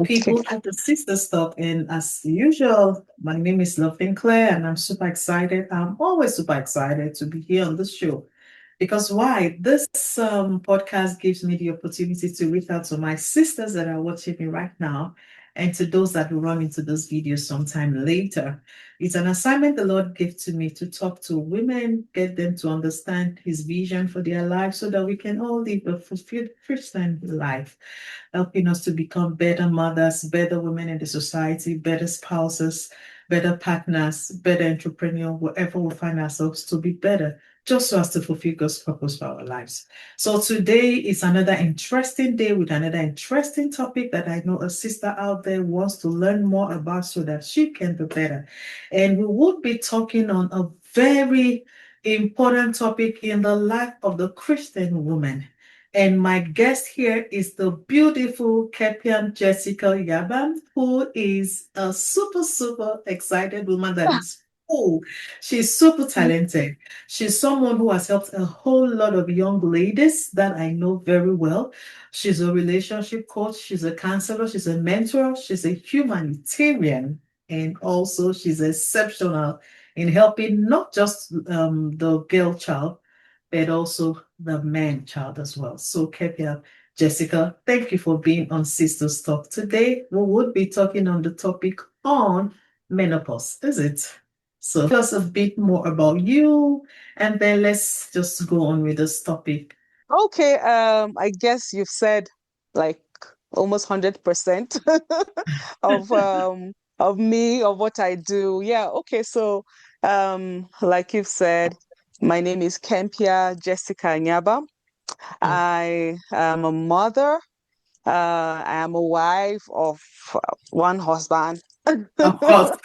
Okay. people at the Sister Stop. And as usual, my name is Loving Claire, and I'm super excited. I'm always super excited to be here on this show. Because why? This podcast gives me the opportunity to reach out to my sisters that are watching me right now and to those that will run into this video sometime later. It's an assignment the Lord gave to me to talk to women, get them to understand His vision for their lives so that we can all live a fulfilled Christian life, helping us to become better mothers, better women in the society, better spouses, better partners, better entrepreneur, wherever we find ourselves to be better, just so as to fulfill God's purpose for our lives. So today is another interesting day with another interesting topic that I know a sister out there wants to learn more about so that she can be better. And we will be talking on a very important topic in the life of the Christian woman. And my guest here is the beautiful Kyenpiya Jessica Nyabam, who is a super, super excited woman that is cool. She's super talented. She's someone who has helped a whole lot of young ladies that I know very well. She's a relationship coach, she's a counselor, she's a mentor, she's a humanitarian, and also she's exceptional in helping not just the girl child, but also the man child as well. So, Kyenpiya, Jessica, thank you for being on Sisters Talk. Today, we would be talking on the topic on menopause, is it? So, tell us a bit more about you, and then let's just go on with this topic. Okay. I guess you've said like almost 100% of me, of what I do. Yeah, okay. So like you've said, my name is Kyenpiya Jessica Nyabam. Yeah, I am a mother. I am a wife of one husband. of course.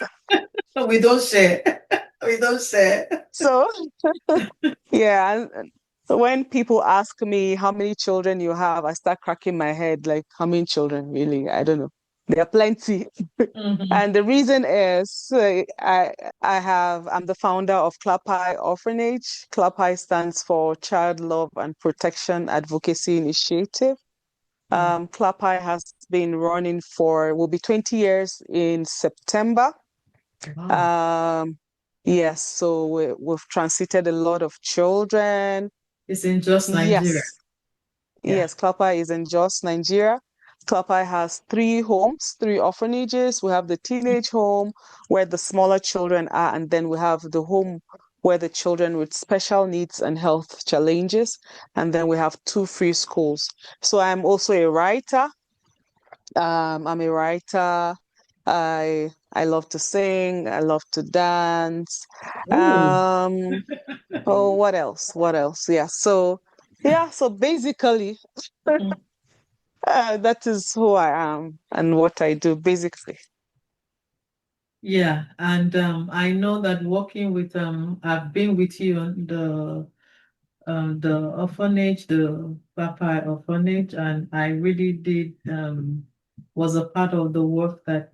We don't share. We don't share. So yeah, when people ask me how many children you have, I start cracking my head like, how many children really? I don't know. There are plenty. Mhm. And the reason is I'm the founder of CLAPAI Orphanage. CLAPAI stands for Child Love and Protection Advocacy Initiative. CLAPAI has been running will be 20 years in September. Wow. Um, yes, so we've transited a lot of children. It's in just Nigeria. Yes, Yeah. yes, CLAPAI is in Jos, Nigeria. CLAPAI has three homes, three orphanages. We have the teenage home where the smaller children are, and then we have the home where the children with special needs and health challenges, and then we have two free schools. So I'm also a writer. I'm a writer. I love to sing. I love to dance. Ooh. Oh, what else? What else? Yeah. So basically, that is who I am and what I do, basically. Yeah, and I know that working with I've been with you on the orphanage, the CLAPAI orphanage, and I really did was a part of the work that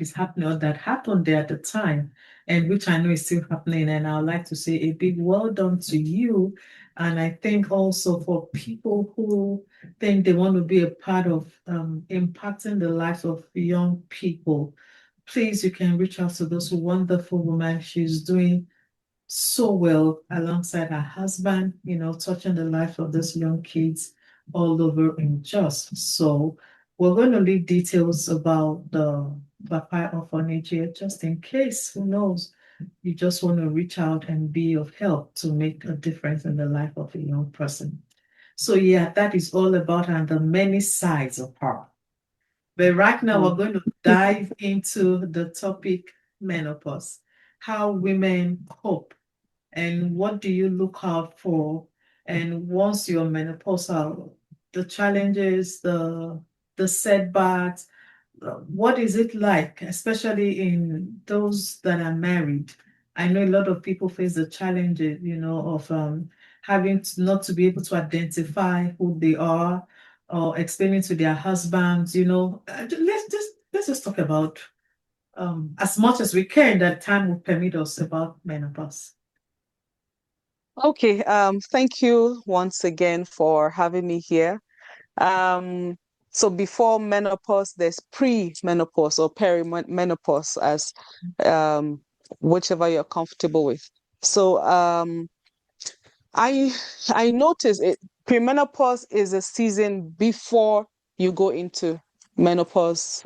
is happening or that happened there at the time, and which I know is still happening. And I would like to say a big well done to you. And I think also for people who think they want to be a part of impacting the lives of young people, please you can reach out to this wonderful woman. She's doing so well alongside her husband, touching the life of these young kids all over in Jos. So we're going to leave details about the CLAPAI orphanage here just in case, who knows, you just want to reach out and be of help to make a difference in the life of a young person. So yeah, that is all about her and the many sides of her. But right now, we're Mm. going to dive into the topic menopause, how women cope, and what do you look out for? And once you're menopausal, the challenges, the setbacks, what is it like, especially in those that are married? I know a lot of people face the challenges, of having not to be able to identify who they are or explaining to their husbands, let's just talk about as much as we can that time will permit us about menopause. Okay, thank you once again for having me here. Um, So before menopause, there's pre-menopause or perimenopause, as um, whichever you're comfortable with. So I I notice it. Premenopause is a season before you go into menopause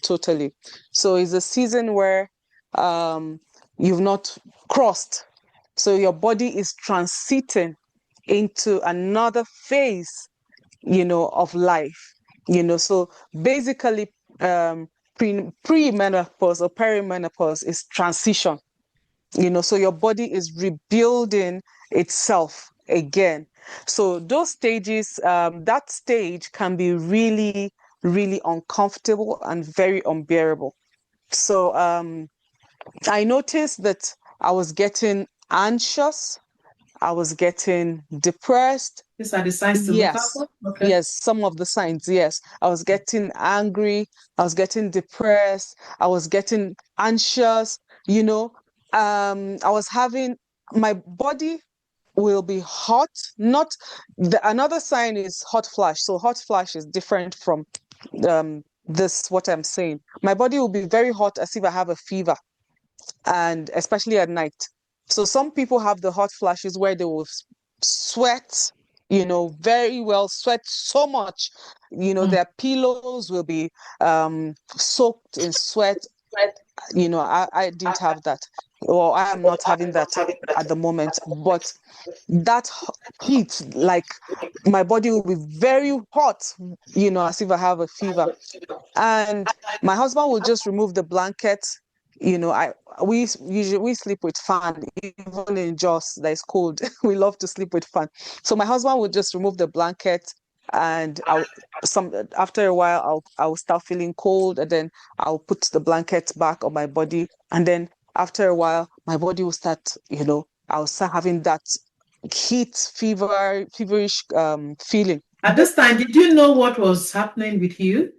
totally. So it's a season where um, you've not crossed. So your body is transiting into another phase, of life. So basically, pre-menopause or perimenopause is transition. So your body is rebuilding itself again. So those stages, that stage can be really, really uncomfortable and very unbearable. So I noticed that I was getting anxious, I was getting depressed. These are the signs to look out Yes, for. Okay. yes, some of the signs, yes. I was getting angry, I was getting depressed, I was getting anxious, you know. I was having my body will be hot, not another sign is hot flash. So hot flash is different from this what I'm saying. My body will be very hot as if I have a fever, and especially at night. So some people have the hot flashes where they will sweat, very well, sweat so much, Mm. their pillows will be soaked in sweat. I didn't have that, or I am not having that at the moment, but that heat, like my body will be very hot, as if I have a fever. And my husband will just remove the blanket. We usually we sleep with fan, even in Jos that is cold. We love to sleep with fan. So my husband would just remove the blanket, and I'll some after a while I'll start feeling cold, and then I'll put the blanket back on my body, and then after a while my body will start, I'll start having that feverish feeling. At this time, did you know what was happening with you?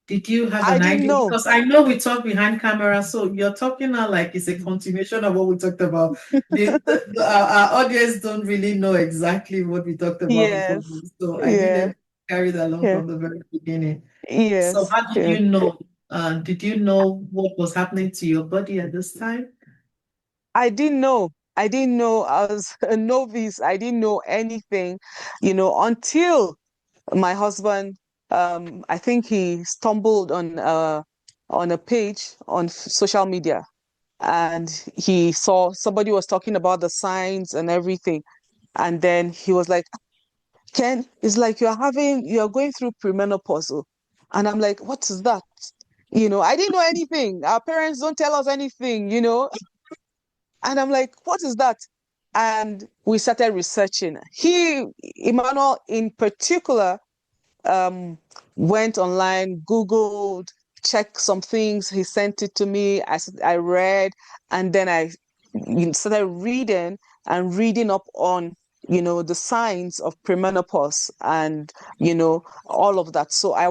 Did you have I an didn't idea? know. Because I know we talk behind camera, so you're talking now like it's a continuation of what we talked about. Our audience don't really know exactly what we talked about before Yes. this, so I need Yeah. them to carry that along Yeah. from the very beginning. So Yes. how did Yeah. you know? Did you know what was happening to your body at this time? I didn't know. I didn't know. I was a novice. I didn't know anything, until my husband, I think he stumbled on a page on social media, and he saw somebody was talking about the signs and everything. And then he was like, Ken, it's like you're going through premenopause. Oh." And I'm like, what is that? I didn't know anything. Our parents don't tell us anything. And I'm like, what is that? And we started researching. Emmanuel in particular, um, went online, Googled, checked some things. He sent it to me. I read, and then I started reading and reading up on, the signs of premenopause and, all of that. So I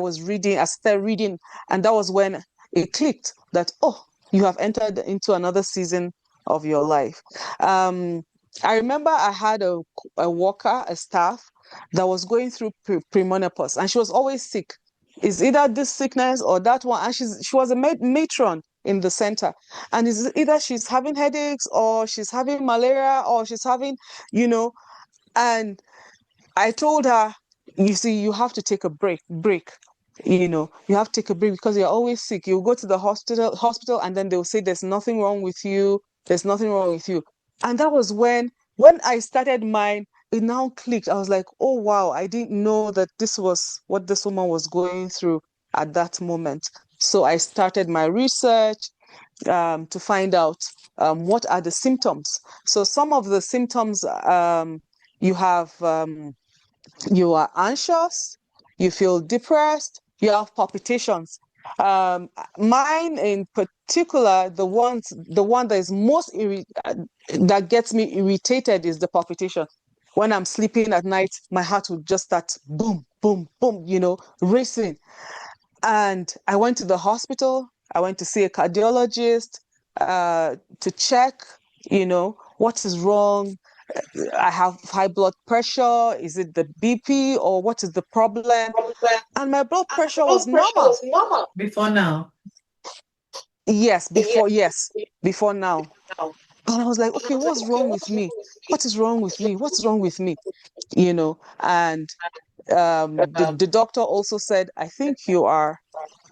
started reading, and that was when it clicked that, oh, you have entered into another season of your life. Um, I remember I had a worker, a staff that was going through premenopause, and she was always sick. It's either this sickness or that one, and she was a matron in the center, and it's either she's having headaches or she's having malaria or she's having, you know, and I told her, you see, you have to take a break. You have to take a break because you're always sick. You go to the hospital, and then they'll say there's nothing wrong with you. There's nothing wrong with you. And that was when I started mine, it now clicked. I was like, oh wow, I didn't know that this was what this woman was going through at that moment. So I started my research to find out what are the symptoms. So some of the symptoms, you have you are anxious, you feel depressed, you have palpitations. Mine in particular, the one that is that gets me irritated is the palpitation. When I'm sleeping at night, my heart will just start boom, boom, boom, racing. And I went to the hospital. I went to see a cardiologist to check, what is wrong. I have high blood pressure. Is it the BP or what is the problem? And my blood pressure was normal. Before now. Yes, before now. And I was like, okay, what's wrong with me? What is wrong with me? What's wrong with me? And the doctor also said, I think you are,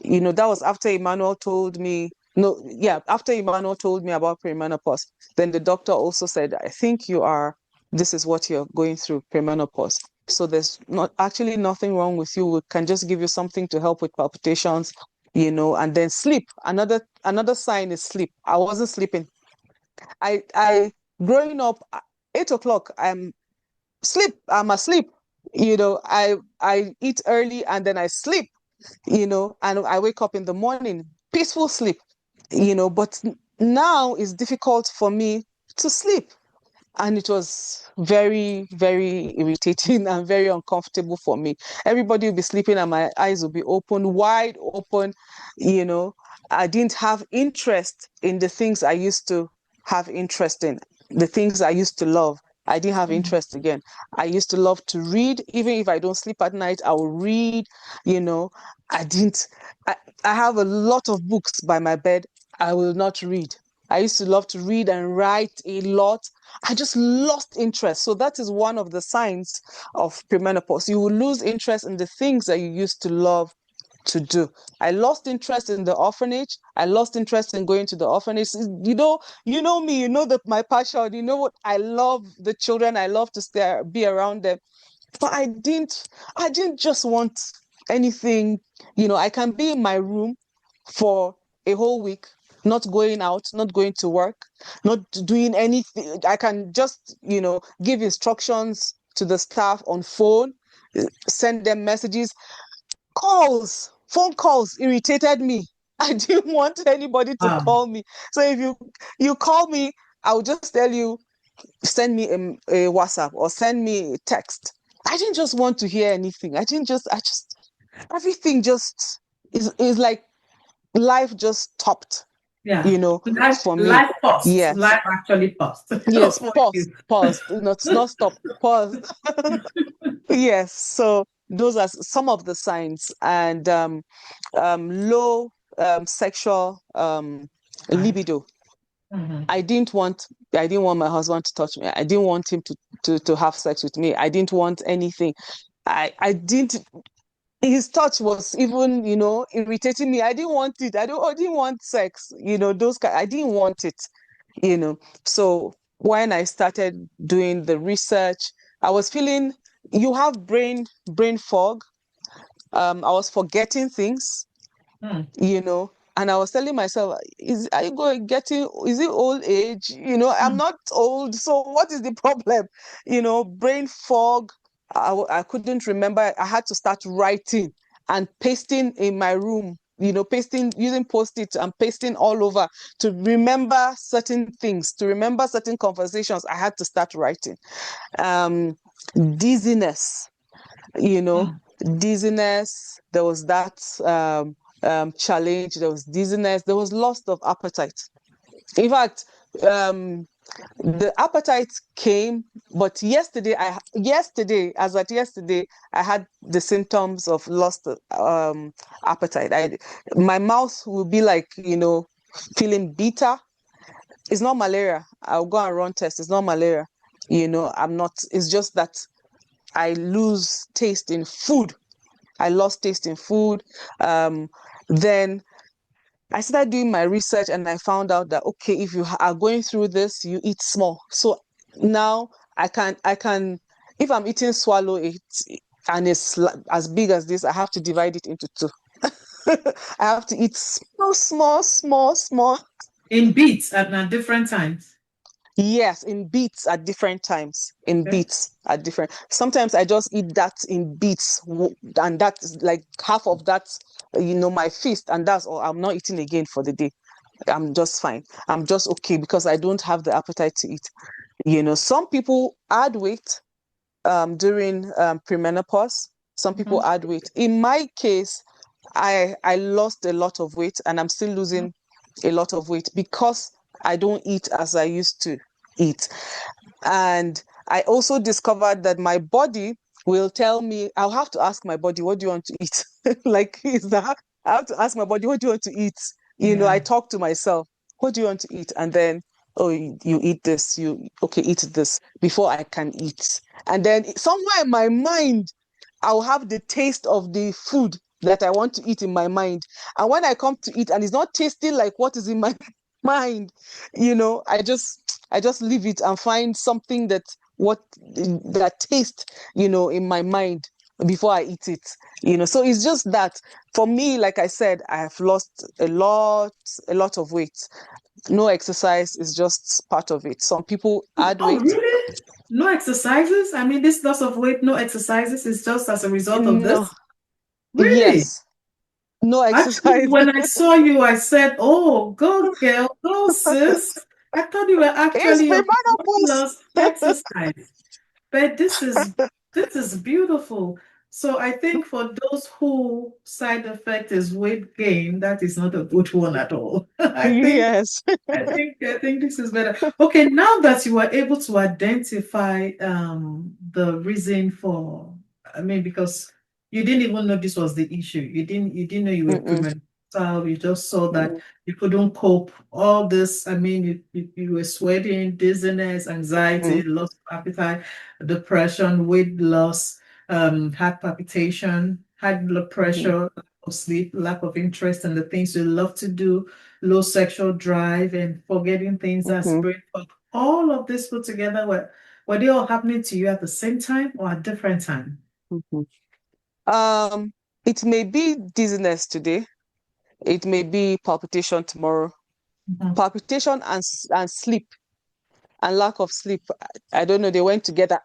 that was after Emmanuel told me, no, yeah, after Emmanuel told me about premenopause. Then the doctor also said, I think this is what you're going through, premenopause. So there's not actually nothing wrong with you. We can just give you something to help with palpitations, and then sleep. Another sign is sleep. I wasn't sleeping. I growing up, 8 o'clock, I'm asleep. I eat early and then I sleep, and I wake up in the morning, peaceful sleep, but now it's difficult for me to sleep. And it was very, very irritating and very uncomfortable for me. Everybody will be sleeping and my eyes will be open, wide open. You know, I didn't have interest in the things I used to have interest in, the things I used to love. I didn't have interest again. I used to love to read. Even if I don't sleep at night, I will read. You know, I didn't, I, I have a lot of books by my bed. I will not read. I used to love to read and write a lot. I just lost interest. So that is one of the signs of premenopause. You will lose interest in the things that you used to love to do. I lost interest in the orphanage. I lost interest in going to the orphanage. You know me, you know that my passion, you know what I love the children. I love to be around them. But I didn't just want anything, I can be in my room for a whole week, not going out, not going to work, not doing anything. I can just, give instructions to the staff on phone, send them messages. Phone calls irritated me. I didn't want anybody to Wow. call me. So if you call me, I'll just tell you, send me a WhatsApp or send me a text. I didn't just want to hear anything. I just everything just is like life just stopped, Yeah. for me. Life paused. Yes. Life actually paused Yes, for you. pause, not stop, pause. Yes, so those are some of the signs, and low sexual Life. libido. Mhm. I didn't want I didn't want my husband to touch me. I didn't want him to have sex with me. I didn't want anything. I didn't His touch was even, irritating me. I didn't want it. I didn't want sex, I didn't want it, you know. So when I started doing the research, I was feeling you have brain fog. I was forgetting things, Mm. and I was telling myself, are you going getting, is it old age? I'm Mm. not old, so what is the problem? Brain fog. I couldn't remember. I had to start writing and pasting in my room, pasting using post-it and pasting all over to remember certain things, to remember certain conversations. I had to start writing. Um, Dizziness, you know, Mm. dizziness. There was that challenge. There was dizziness. There was loss of appetite. In fact, um, the appetite came, but as at yesterday, I had the symptoms of lost appetite. My mouth will be like, feeling bitter. It's not malaria. I'll go and run test. It's not malaria. I'm not. It's just that I lose taste in food. I lost taste in food. Then I started doing my research and I found out that, okay, if you are going through this, you eat small. So now I can, if I'm eating swallow it and it's as big as this, I have to divide it into two. I have to eat small, small, small, small. In beats at different times. Yes, in bits at different times. In Okay. bits at different. Sometimes I just eat that in bits, and that's like half of that, my feast, and that's all. I'm not eating again for the day. I'm just fine. I'm just okay because I don't have the appetite to eat. Some people add weight during premenopause. Some people Mhm. add weight. In my case, I lost a lot of weight and I'm still losing a lot of weight because I don't eat as I used to eat. And I also discovered that my body will tell me, I'll have to ask my body, what do you want to eat? Like, is that, I have to ask my body, what do you want to eat? I Yeah. talk to myself, what do you want to eat? And then, oh, you eat this, okay, eat this before I can eat. And then somewhere in my mind, I'll have the taste of the food that I want to eat in my mind. And when I come to eat and it's not tasting like what is in my mind, I just leave it and find something that taste, in my mind before I eat it. So it's just that for me, like I said, I have lost a lot of weight. No exercise is just part of it. Some people add Oh, weight. really? No exercises? I mean, this loss of weight, no exercises is just as a result of No, this? Really? yes, no Actually, exercise. when I saw you, I said, "Oh, go girl, go sis." I thought you were It's actually on weight pre-menopause. loss exercise. But this is beautiful. So I think for those who side effect is weight gain, that is not a good one at all. I think Yes. I think this is better. Okay, now that you were able to identify the reason for, I mean, because you didn't even know this was the issue. You didn't know you were Mm-mm, premenopausal. You just saw that mm-mm, you couldn't cope. All this, I mean, you were sweating, dizziness, anxiety, mm-mm, loss of appetite, depression, weight loss, heart palpitation, high blood mm-mm, pressure, lack of sleep, lack of interest in the things you love to do, low sexual drive, and forgetting things as mm-hmm, brain fog. All of this put together, were they all happening to you at the same time or at different time? mm-hmm. It may be dizziness today. It may be palpitation tomorrow. Mhm, Palpitation and sleep and lack of sleep. I don't know. They went together.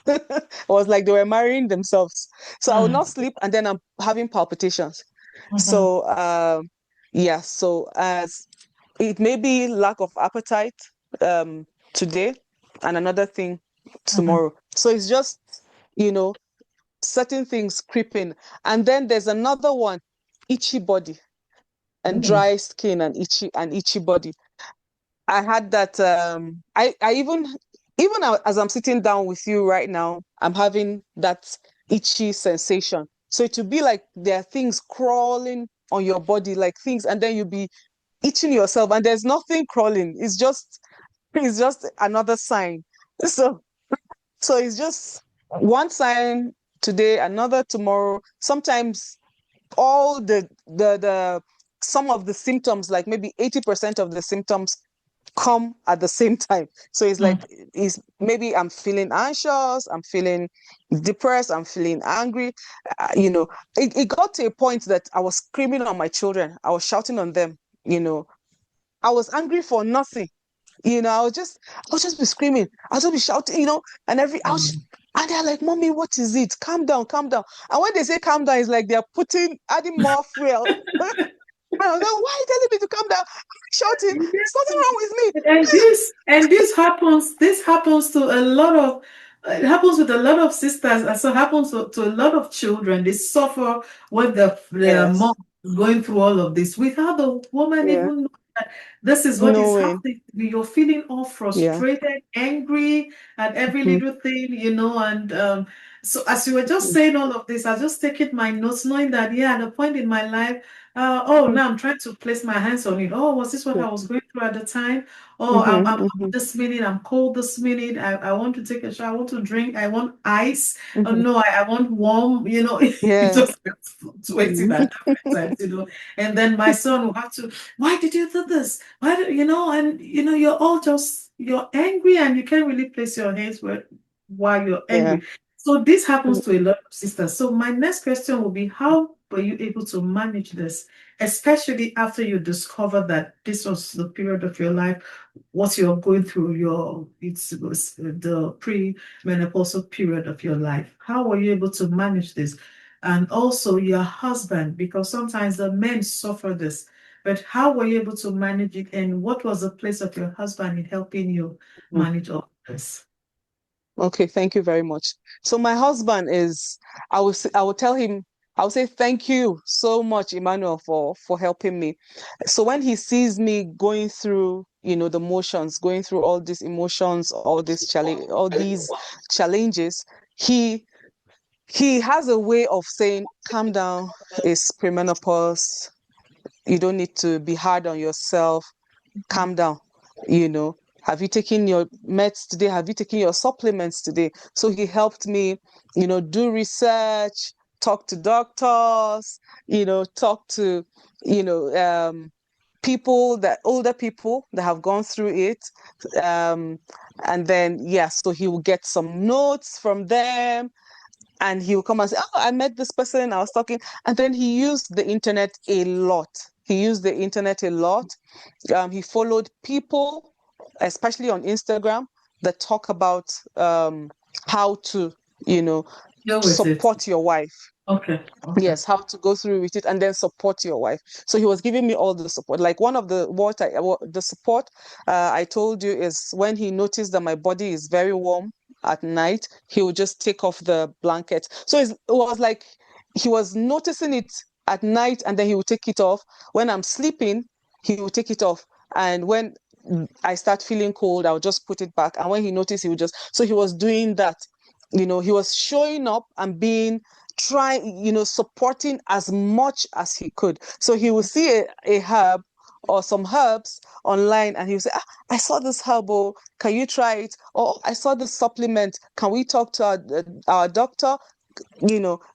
It was like they were marrying themselves. So I would not sleep, and then I'm having palpitations. mhm, So yeah. So as it may be lack of appetite today, and another thing mhm, tomorrow. So it's just you know certain things creeping, and then there's another one, itchy body and mhm, dry skin and itchy body. I had that. I even as I'm sitting down with you right now, I'm having that itchy sensation. So it would be like there are things crawling on your body, like things, and then you'll be itching yourself, and there's nothing crawling. It's just another sign. So so it's just one sign today, another tomorrow. Sometimes all the some of the symptoms, like maybe 80% of the symptoms come at the same time. So it's like mhm, it's maybe I'm feeling anxious, I'm feeling depressed, I'm feeling angry. It got to a point that I was screaming on my children. I was shouting on them. You know, I was angry for nothing. I would just be screaming. I'll just be shouting. And mhm. and they're like, "Mommy, what is it? Calm down, calm down." And when they say calm down, it's like they're adding more fuel. And I was like, "Why are you telling me to calm down? I'm shouting. There's nothing wrong with me." And this happens to a lot of it happens with a lot of sisters, and so happens to a lot of children. They suffer when the Yes. mom is going through all of this without the woman Yeah. even know that this is what is Knowing. happening. You're feeling all Yeah. frustrated, angry at every Mhm, little thing. And so as you were just mhm, saying all of this, I just taking my notes, knowing that yeah, at a point in my life. Oh, mhm, now I'm trying to place my hands on it. Oh, was this what I was going through at the time? Oh, I'm mhm, hot mhm, this minute. I'm cold this minute. I want to take a shower. I want to drink. I want ice. Oh mhm. no, I want warm. It Yeah. just gets fluctuating Mhm, at different times. And then my son will have to, why did you do this? Why did and you're angry and you can't really place your hands while you're Yeah. angry. So this happens Mhm, to a lot of sisters. So my next question will be, how were you able to manage this, especially after you discovered that this was the period of your life, what you're going through, it was the pre-menopausal period of your life. How were you able to manage this? And also your husband, because sometimes the men suffer this, but how were you able to manage it? And what was the place of your husband in helping you mhm. manage all this? Okay, thank you very much. So my husband I will tell him, I'll say thank you so much, Emmanuel, for helping me. So when he sees me going through, the motions, going through all these emotions, all these challenges, he he has a way of saying, calm down, it's premenopause. You don't need to be hard on yourself. Calm down. You know, have you taken your meds today? Have you taken your supplements today? So he helped me, do research, talk to doctors, talk to, you know, um, older people that have gone through it. Um, and then, yeah, so he will get some notes from them and he will come and say, "Oh, I met this person, I was talking." And then he used the internet a lot. He used the internet a lot. He followed people, especially on Instagram, that talk about how to, you know, Deal with it. support your wife. Okay. Okay. Yes, how to go through with it and then support your wife. So he was giving me all the support. Like one of the support I told you is when he noticed that my body is very warm at night, he would just take off the blanket. So it was like he was noticing it at night and then he would take it off. When I'm sleeping, he would take it off. And when I start feeling cold, I'll just put it back. And when he noticed, he would just, so he was doing that. He was showing up and supporting as much as he could. So he would see a herb or some herbs online and he would say, I saw this herb, oh, can you try it? Or I saw this supplement. Can we talk to our doctor?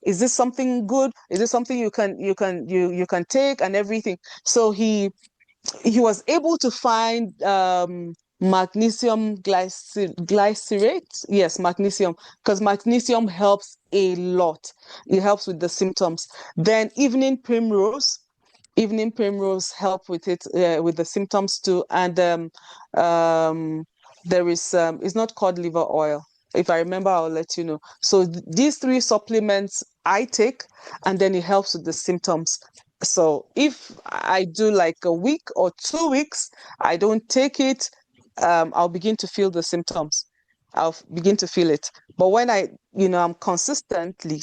Is this something good? Is this something you can take and everything? So he was able to find magnesium glycerate. Yes, magnesium, because magnesium helps a lot. It helps with the symptoms. Then evening primrose help with it, with the symptoms too. And there is it's not called liver oil. If I remember, I'll let you know. So these three supplements I take, and then it helps with the symptoms. So if I do like a week or 2 weeks, I don't take it, I'll begin to feel the symptoms. I'll begin to feel it. But when I'm consistently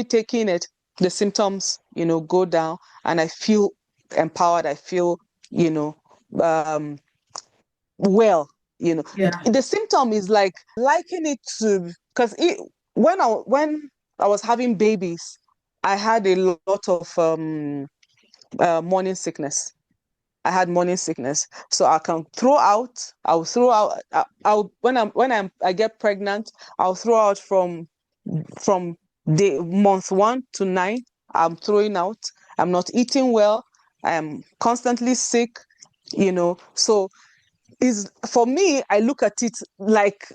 taking it, the symptoms, go down and I feel empowered. I feel, you know, um, well, Yeah. the symptom is like liken it to, because when I was having babies, I had a lot of morning sickness. I had morning sickness, so I'll throw out. I'll I get pregnant, I'll throw out from day month 1 to 9. I'm throwing out. I'm not eating well. I am constantly sick. So is for me, I look at it like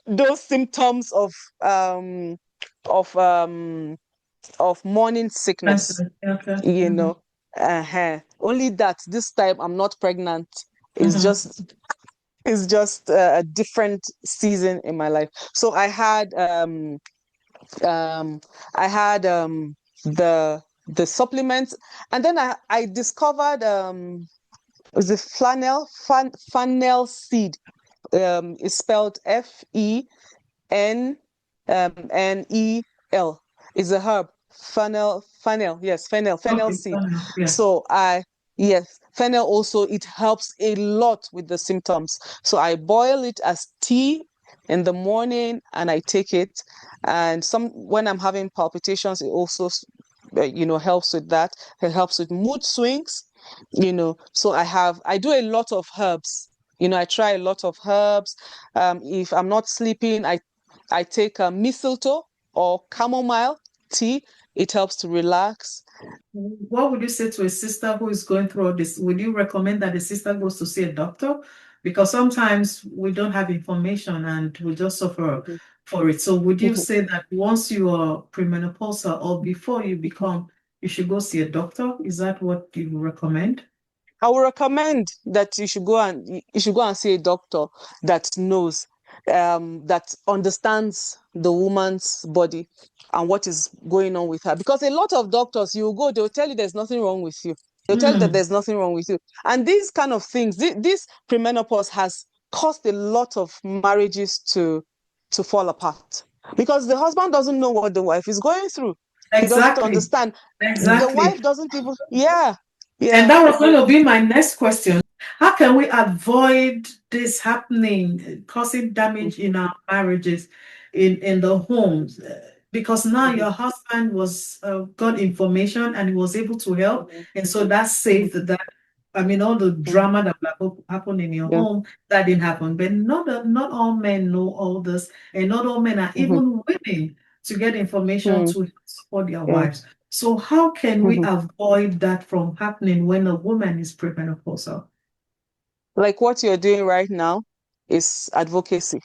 those symptoms of um of morning sickness, Okay. you know. Only that this time I'm not pregnant. It's Mm-hmm. just a different season in my life. So um I had the supplements, and then I discovered was the fennel seed. It's spelled Fennel. It's a herb. Fennel Okay. seed. Yes. So yes, fennel also, it helps a lot with the symptoms. So I boil it as tea in the morning and I take it. And when I'm having palpitations, it also, helps with that. It helps with mood swings. So I do a lot of herbs. I try a lot of herbs. If I'm not sleeping, I take mistletoe or chamomile tea. It helps to relax. What would you say to a sister who is going through all this? Would you recommend that the sister goes to see a doctor? Because sometimes we don't have information and we just suffer Mhm, for it. So would you mhm, say that once you are premenopausal or before you mhm. become, you should go see a doctor? Is that what you recommend? I would recommend that you should go and see a doctor that knows, that understands the woman's body and what is going on with her. Because a lot of doctors, you go, they'll tell you there's nothing wrong with you. They'll tell you that Hmm. there's nothing wrong with you. And these kind of things, this premenopause has caused a lot of marriages to fall apart because the husband doesn't know what the wife is going through. He doesn't Exactly. understand. The Exactly. wife doesn't even, yeah, And yeah. that was going to be my next question. How can we avoid this happening, causing damage Mhm, in our marriages, in the homes? Because now mhm, your husband was got information and he was able to help, mhm, and so that mhm, saved that. I mean, all the mhm. drama that happened in your Yeah. home that didn't happen. But not all men know all this, and not all men are Mhm, even willing to get information mhm, to support their yeah. wives. So how can we Mhm. avoid that from happening when a woman is premenopausal? Like what you're doing right now is advocacy.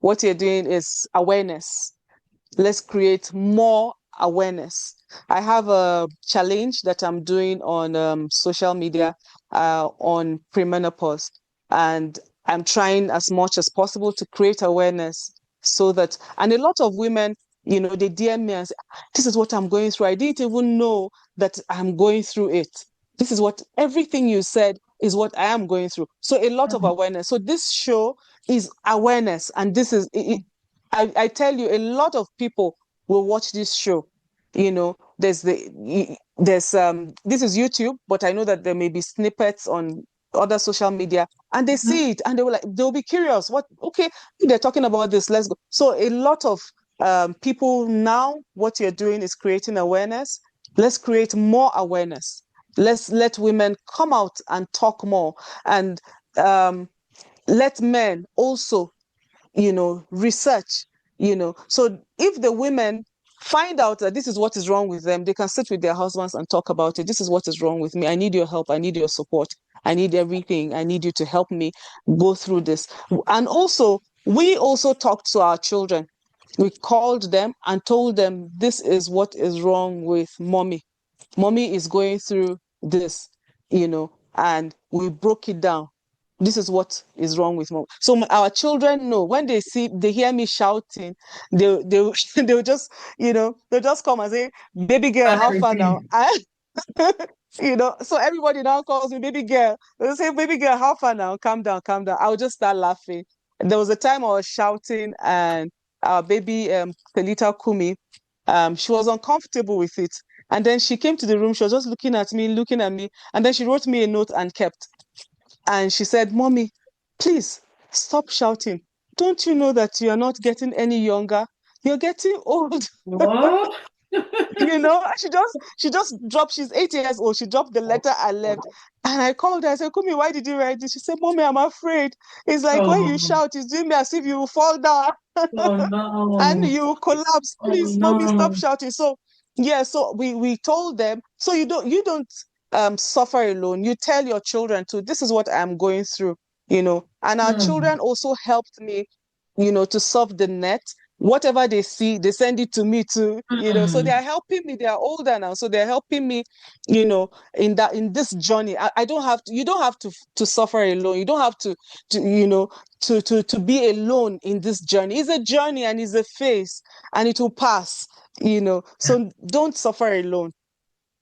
What you're doing is awareness. Let's create more awareness. I have a challenge that I'm doing on social media on premenopause, and I'm trying as much as possible to create awareness so that, and a lot of women, they DM me and say, this is what I'm going through. I didn't even know that I'm going through it. This is what everything you said is what I am going through. So a lot of Mm, awareness. So this show is awareness, and this is I tell you, a lot of people will watch this show. There's this is YouTube, but I know that there may be snippets on other social media, and they mhm, see it and they'll be curious. What, okay, they're talking about this, let's go. So a lot of people now, what you're doing is creating awareness. Let's create more awareness. Let's let women come out and talk more, and um, let men also research, so if the women find out that this is what is wrong with them, they can sit with their husbands and talk about it. This is what is wrong with me. I need your help. I need your support. I need everything. I need you to help me go through this. And also, we also talked to our children. We called them and told them this is what is wrong with mommy. Mommy is going through this, and we broke it down. This is what is wrong with mom. So our children know when they hear me shouting, they they'll just, they'll just come and say, "Baby girl, start how far now?" repeating. So everybody now calls me baby girl. They'll say, "Baby girl, how far now? Calm down, calm down." I'll just start laughing. There was a time I was shouting, and our baby, Pelita Kumi, she was uncomfortable with it. And then she came to the room. She was just looking at me, and then she wrote me a note and kept. And she said, "Mommy, please stop shouting. Don't you know that you're not getting any younger? You're getting old." Oh, She just dropped, she's 8 years old. She dropped the letter I left. And I called her. I said, "Kumi, why did you write this?" She said, "Mommy, I'm afraid. It's like when you oh, shout, it's doing me as if you will fall down oh and no, you collapse. oh Please, mommy, stop no. shouting." So yeah, so we told them, so you don't suffer alone. You tell your children too, this is what I'm going through. And our Hmm, children also helped me, to surf the net. Whatever they see, they send it to me too. So they hmm, are helping me. They are older now, so they're helping me, in this journey. I don't have to, you don't have to suffer alone. You don't have to to be alone in this journey. It's a journey and it's a phase, and it will pass. So don't suffer alone.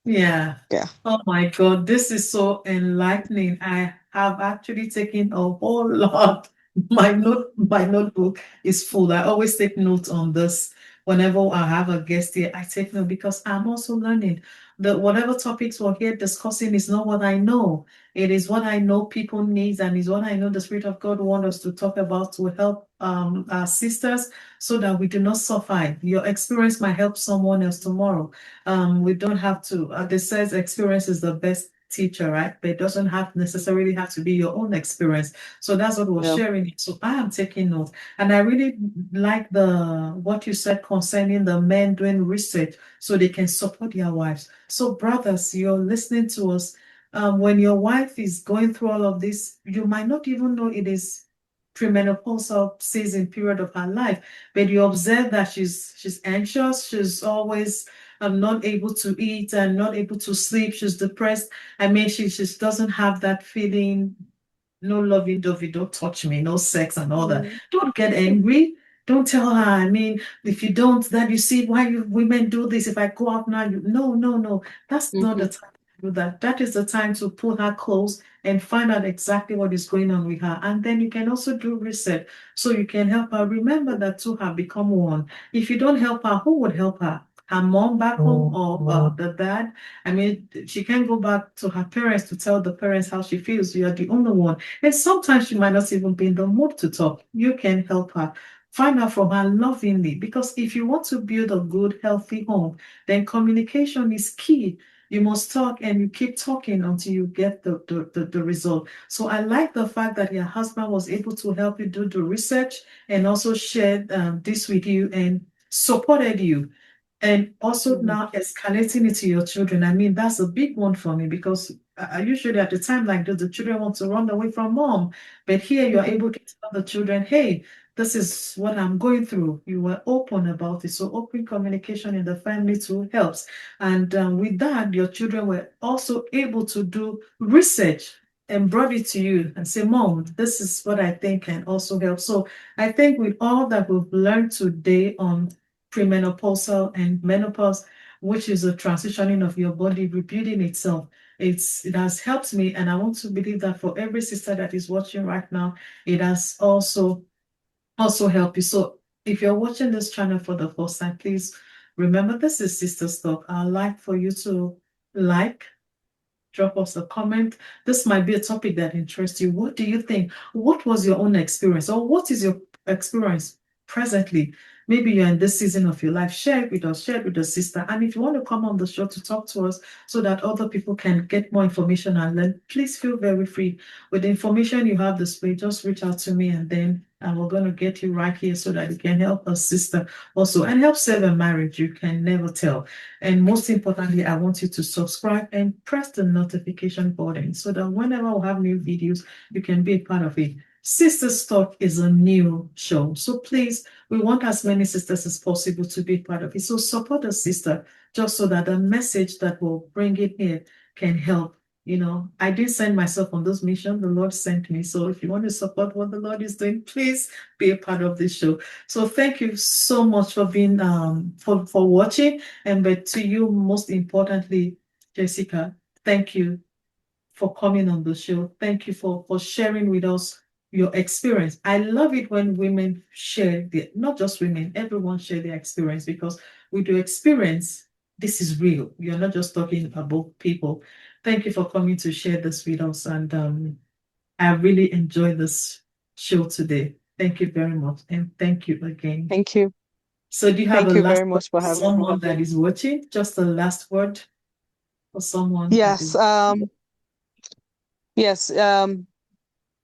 yeah. Yeah. Oh my God, this is so enlightening. I have actually taken a whole lot. My notebook is full. I always take notes on this. Whenever I have a guest here, I take note because I'm also learning that whatever topics we're here discussing is not what I know. It is what I know people need, and is what I know the Spirit of God wants us to talk about to help our sisters so that we do not suffer. Your experience might help someone else tomorrow. We don't have to, they says experience is the best teacher, right? But it doesn't have necessarily have to be your own experience. So that's what we're Yeah. sharing. So I am taking notes. And I really like the what you said concerning the men doing research so they can support their wives. So brothers, you're listening to us. When your wife is going through all of this, you might not even know it is premenopausal season period of her life, but you observe that she's anxious, she's always not able to eat and not able to sleep. She's depressed. I mean, she just doesn't have that feeling, no lovey dovey, don't touch me, no sex and all that. Mhm. Don't get angry. Don't tell her. I mean, if you don't, that you see why you women do this. If I go out now, no, no, no. That's not the Mhm. time to do that. That is the time to pull her close and find out exactly what is going on with her. And then you can also do research so you can help her. Remember that two have become one. If you don't help her, who would help her? her mom back home or the dad. I mean, she can't go back to her parents to tell the parents how she feels. You are the only one. And sometimes she might not even be in the mood to talk. You can help her. Find out from her lovingly, because if you want to build a good, healthy home, then communication is key. You must talk and you keep talking until you get the result. So I like the fact that your husband was able to help you do the research and also shared this with you and supported you. And also now escalating it to your children. I mean, that's a big one for me, because usually at the time like this, the children want to run away from mom. But here you're able to tell the children, hey, this is what I'm going through. You were open about it. So open communication in the family too helps. And with that, your children were also able to do research and brought it to you and say, Mom, this is what I think can also help. So I think with all that we've learned today on premenopausal and menopause, which is a transitioning of your body rebuilding itself, it has helped me. And I want to believe that for every sister that is watching right now, it has also help you. So if you're watching this channel for the first time, please remember this is Sister Talk. I'd like for you to like, drop us a comment. This might be a topic that interests you. What do you think? What was your own experience, or what is your experience presently? Maybe you're in this season of your life. Share it with us, share it with a sister. And if you want to come on the show to talk to us so that other people can get more information and learn, please feel very free. With the information you have displayed, just reach out to me, and then we're going to get you right here so that you can help a sister also and help save a marriage. You can never tell. And most importantly, I want you to subscribe and press the notification button so that whenever we have new videos, you can be a part of it. Sisters Talk is a new show. So please, we want as many sisters as possible to be part of it. So support a sister just so that the message that will bring it here can help. You know, I did send myself on this mission. The Lord sent me. So if you want to support what the Lord is doing, please be a part of this show. So thank you so much for being for watching. And but to you, most importantly, Jessica, thank you for coming on the show. Thank you for sharing with us your experience. I love it when women share not just women, everyone share their experience, because with your experience, this is real. You're not just talking about people. Thank you for coming to share this with us. And I really enjoyed this show today. Thank you very much. And thank you again. Thank you. So do you have Thank a you last very word much for for having me. someone that is watching? Just a last word for someone that Yes, is yes,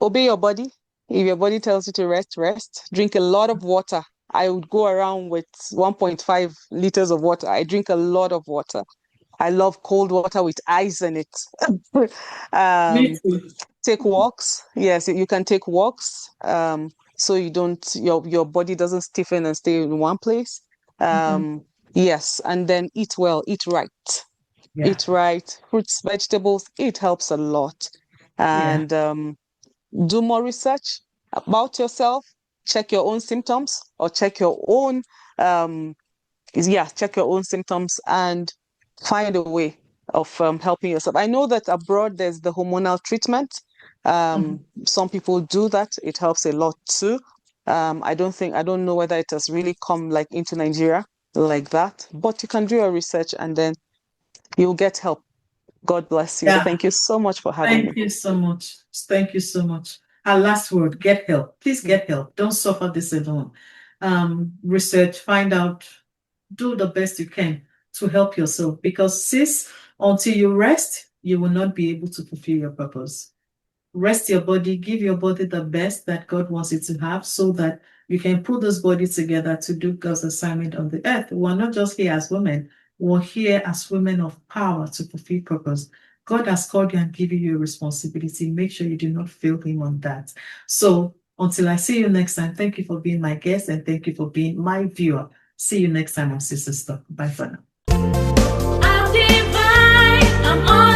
obey your body. If your body tells you to rest, rest. Drink a lot of water. I would go around with 1.5 liters of water. I drink a lot of water. I love cold water with ice in it. me um, too. take walks. Yes, you can take walks. So you don't your body doesn't stiffen and stay in one place. Mhm. Yes, and then eat well, eat right. Yeah, Eat right, fruits, vegetables, it helps a lot. yeah, And do more research about yourself, check your own symptoms or check your own check your own symptoms and find a way of helping yourself. I know that abroad there's the hormonal treatment. mhm. Some people do that. It helps a lot too. I don't know whether it has really come like into Nigeria like that, but you can do your research and then you'll get help. God bless you. Yeah. Thank you so much for having Thank me. you so much. Thank you so much. Our last word, get help. Please get help. Don't suffer this alone. Research, find out, do the best you can to help yourself, because sis, until you rest, you will not be able to fulfill your purpose. Rest your body, give your body the best that God wants it to have so that you can put this body together to do God's assignment on the earth. We're not just here as women, we're here as women of power to fulfill purpose. God has called you and given you a responsibility. Make sure you do not fail Him on that. So until I see you next time, thank you for being my guest and thank you for being my viewer. See you next time on Sister Stuff. Bye for now. I'm divine. I'm on